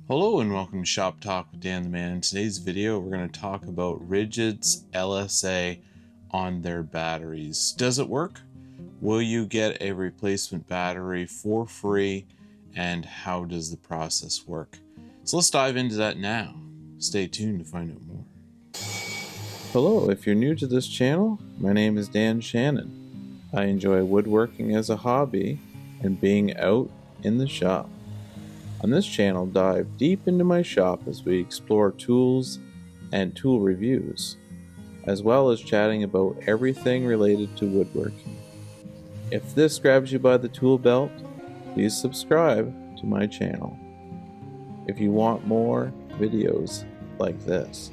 Hello and welcome to Shop Talk with Dan the Man. In today's video, we're going to talk about Ridgid's LSA on their batteries. Does it work? Will you get a replacement battery for free? And how does the process work? So let's dive into that now. Stay tuned to find out more. Hello, if you're new to this channel, my name is Dan Shannon. I enjoy woodworking as a hobby and being out in the shop. On this channel, dive deep into my shop as we explore tools and tool reviews, as well as chatting about everything related to woodworking. If this grabs you by the tool belt, please subscribe to my channel if you want more videos like this.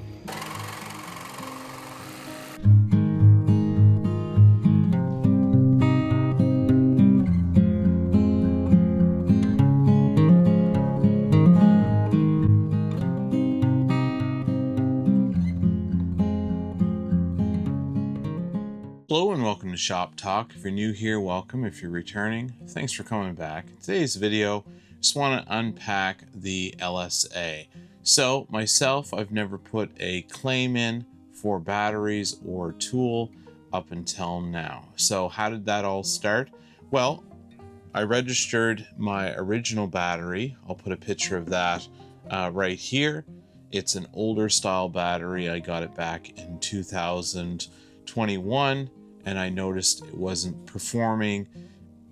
Hello and welcome to Shop Talk. If you're new here, welcome. If you're returning, thanks for coming back. In today's video, just want to unpack the LSA. So myself, I've never put a claim in for batteries or tool up until now. So how did that all start? Well, I registered my original battery. I'll put a picture of that right here. It's an older style battery. I got it back in 2021. And I noticed it wasn't performing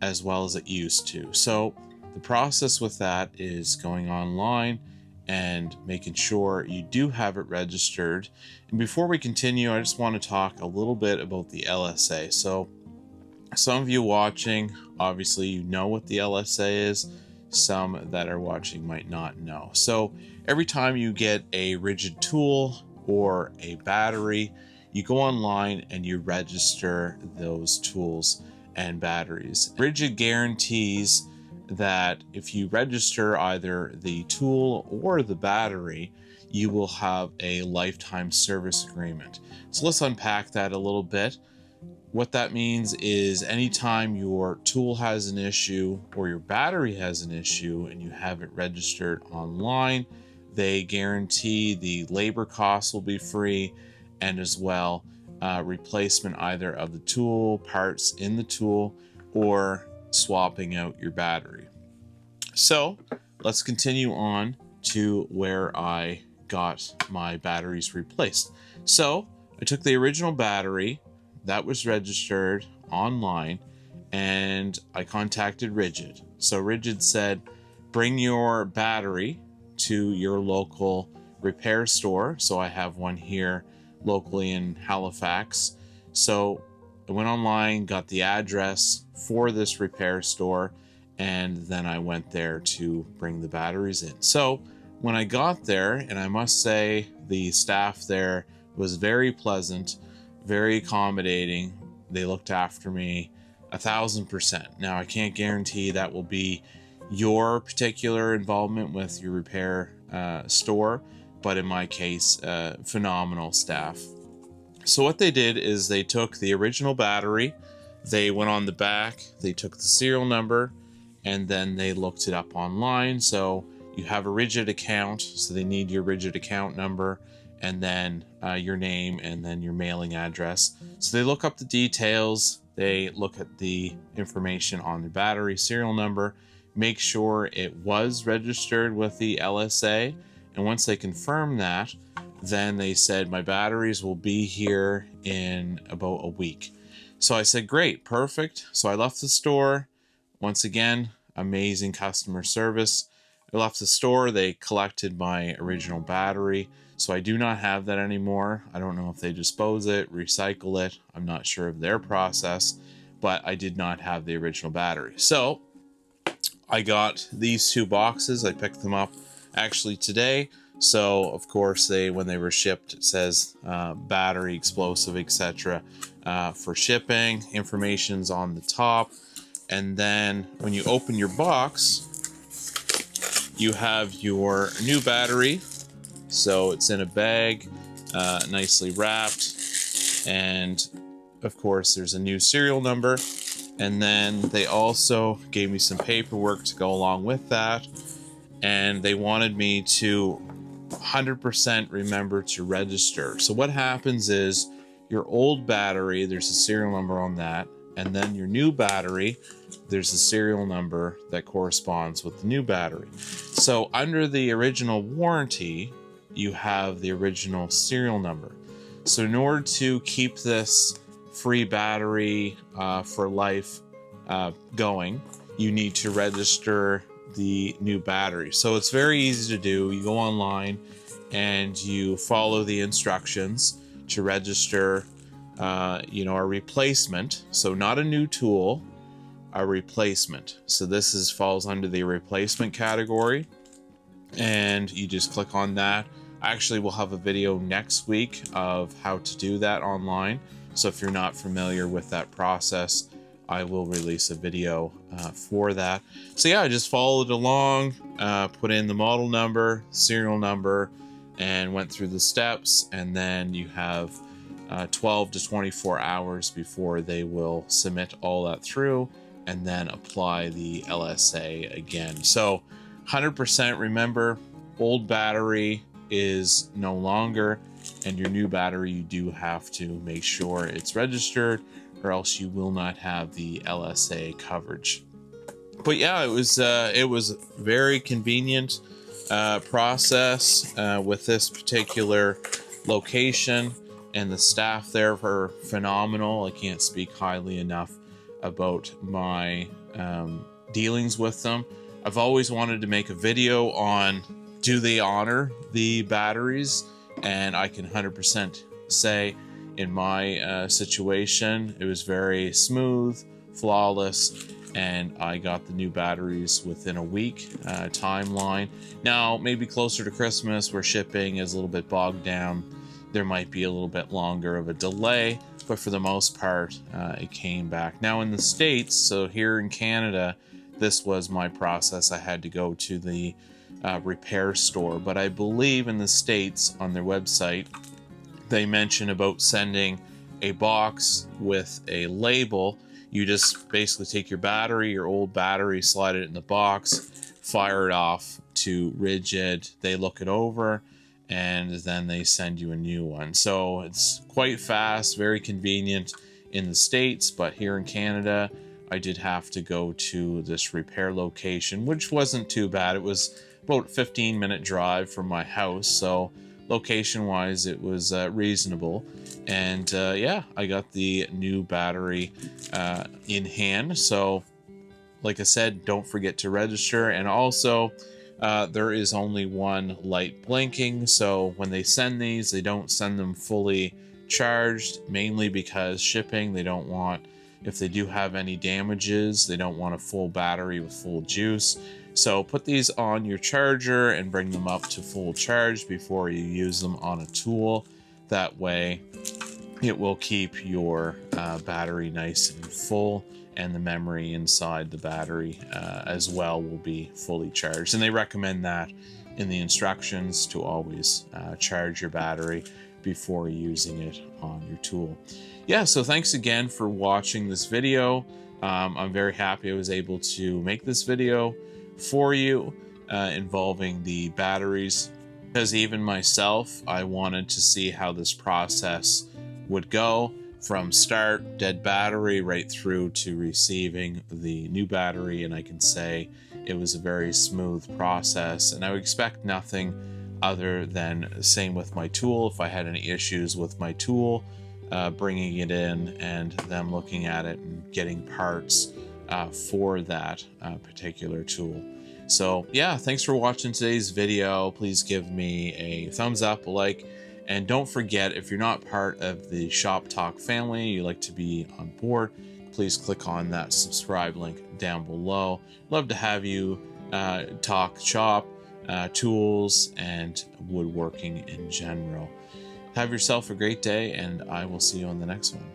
as well as it used to. So the process with that is going online and making sure you do have it registered. And before we continue, I just want to talk a little bit about the LSA. So some of you watching, obviously you know what the LSA is. Some that are watching might not know. So every time you get a Ridgid tool or a battery, you go online and you register those tools and batteries. Ridgid guarantees that if you register either the tool or the battery, you will have a lifetime service agreement. So let's unpack that a little bit. What that means is anytime your tool has an issue or your battery has an issue and you have it registered online, they guarantee the labor costs will be free, and as well replacement either of the tool, parts in the tool, or swapping out your battery. So let's continue on to where I got my batteries replaced. So I took the original battery that was registered online and I contacted Ridgid. So Ridgid said, bring your battery to your local repair store. So I have one here locally in Halifax. So I went online, got the address for this repair store, and then I went there to bring the batteries in. So when I got there, and I must say the staff there was very pleasant, very accommodating. They looked after me 1000%. Now I can't guarantee that will be your particular involvement with your repair store, but in my case, phenomenal staff. So what they did is they took the original battery, they went on the back, they took the serial number, and then they looked it up online. So you have a Ridgid account, so they need your Ridgid account number, and then your name, and then your mailing address. So they look up the details, they look at the information on the battery serial number, make sure it was registered with the LSA, and once they confirmed that, then they said, my batteries will be here in about a week. So I said, great, perfect. So I left the store. Once again, amazing customer service. I left the store. They collected my original battery. So I do not have that anymore. I don't know if they dispose it, recycle it. I'm not sure of their process, but I did not have the original battery. So I got these two boxes. I picked them up actually today. So of course when they were shipped, it says battery, explosive, etc. For shipping. Information's on the top, and then when you open your box, you have your new battery. So it's in a bag, nicely wrapped, and of course there's a new serial number. And then they also gave me some paperwork to go along with that. and they wanted me to 100% remember to register. So what happens is your old battery, there's a serial number on that, and then your new battery, there's a serial number that corresponds with the new battery. So under the original warranty, you have the original serial number. So in order to keep this free battery for life going, you need to register the new battery. So it's very easy to do. You go online and you follow the instructions to register a replacement. So not a new tool, a replacement. So this falls under the replacement category, and you just click on that. Actually, we'll have a video next week of how to do that online. So if you're not familiar with that process, I will release a video for that. So yeah, I just followed along, put in the model number, serial number, and went through the steps. And then you have 12 to 24 hours before they will submit all that through and then apply the LSA again. So 100% remember, old battery is no longer, and your new battery, you do have to make sure it's registered, or else you will not have the LSA coverage. But yeah, it was very convenient process with this particular location, and the staff there were phenomenal. I can't speak highly enough about my dealings with them. I've always wanted to make a video on, do they honor the batteries? And I can 100% say in my situation, it was very smooth, flawless, and I got the new batteries within a week timeline. Now, maybe closer to Christmas, where shipping is a little bit bogged down, there might be a little bit longer of a delay, but for the most part, it came back. Now in the States, so here in Canada, this was my process. I had to go to the repair store, but I believe in the States, on their website, they mention about sending a box with a label. You just basically take your battery, your old battery, slide it in the box, fire it off to Ridgid. They look it over, and then they send you a new one. So it's quite fast, very convenient in the States, but here in Canada, I did have to go to this repair location, which wasn't too bad. It was about a 15-minute drive from my house, so location-wise, it was reasonable. And yeah, I got the new battery in hand. So like I said, don't forget to register. And also, there is only one light blinking, so when they send these, they don't send them fully charged, mainly because shipping, they don't want, if they do have any damages, they don't want a full battery with full juice. So put these on your charger and bring them up to full charge before you use them on a tool. That way it will keep your battery nice and full, and the memory inside the battery as well will be fully charged. And they recommend that in the instructions, to always charge your battery before using it on your tool. Yeah, so thanks again for watching this video. I'm very happy I was able to make this video for you involving the batteries, because even myself, I wanted to see how this process would go from start, dead battery, right through to receiving the new battery. And I can say it was a very smooth process, and I would expect nothing other than same with my tool. If I had any issues with my tool, bringing it in and them looking at it and getting parts for that particular tool. So yeah, thanks for watching today's video. Please give me a thumbs up, a like, and don't forget, if you're not part of the Shop Talk family, you like to be on board, please click on that subscribe link down below. Love to have you talk shop, tools, and woodworking in general. Have yourself a great day, and I will see you on the next one.